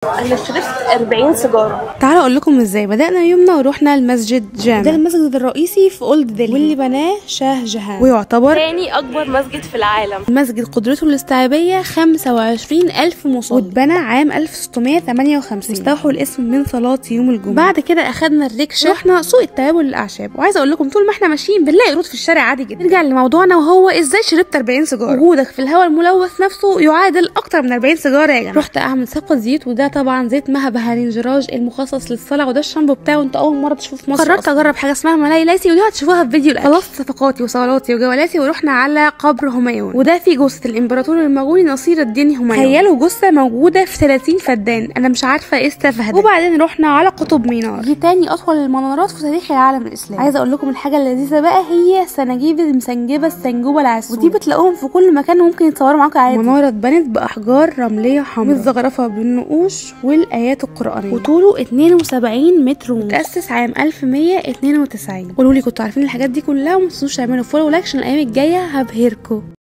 انا شربت 40 سيجاره. تعالوا اقول لكم ازاي بدأنا يومنا ورحنا المسجد جامع. ده المسجد الرئيسي في اولد ديلي واللي بناه شاه جهان، ويعتبر تاني اكبر مسجد في العالم. المسجد قدرته الاستيعابية 25,000 مصلي، واتبنى عام 1658 واستوحوا الاسم من صلاة يوم الجمعة. بعد كده اخدنا الريكشة، رحنا سوق التوابل للاعشاب. وعايزه اقول لكم طول ما احنا ماشيين بنلاقي قرود في الشارع عادي جدا. نرجع لموضوعنا وهو ازاي شربت 40 سيجاره. وجودك في الهواء الملوث نفسه يعادل اكتر من 40 سيجاره يا جماعه. رحت اعمل ثقه زيوت، وده طبعا زيت مهبه هالينجراج المخصص للصلع، وده الشامبو بتاعه انت اول مره تشوفه في مصر. قررت اجرب حاجه اسمها ملاي لاسي، ودي هتشوفوها في فيديو الاكل. خلصت صفقاتي وصولاتي وجولاتي ورحنا على قبر همايون، وده فيه جثه الامبراطور المغولي نصير الدين همايون. تخيلوا جثه موجوده في 30 فدان، انا مش عارفه ايه استفهد. وبعدين رحنا على قطب مينار، دي تاني اطول المنارات في تاريخ العالم الاسلامي. عايزه اقول لكم الحاجه اللذيذه بقى هي سناجيب المسنجبه السنجوبه العسول، ودي بتلاقوهم في كل مكان وممكن يتصوروا معاكم عادي. مناره اتبنت باحجار رمليه حمراء متزخرفه بالنقوش والايات القرانيه، وطوله 72 متر ونص، تاسس عام 1192. قولوا لي كنتوا عارفين الحاجات دي كلها؟ وما تنسوش تعملوا فولو ولايك عشان الايام الجايه هبهركم.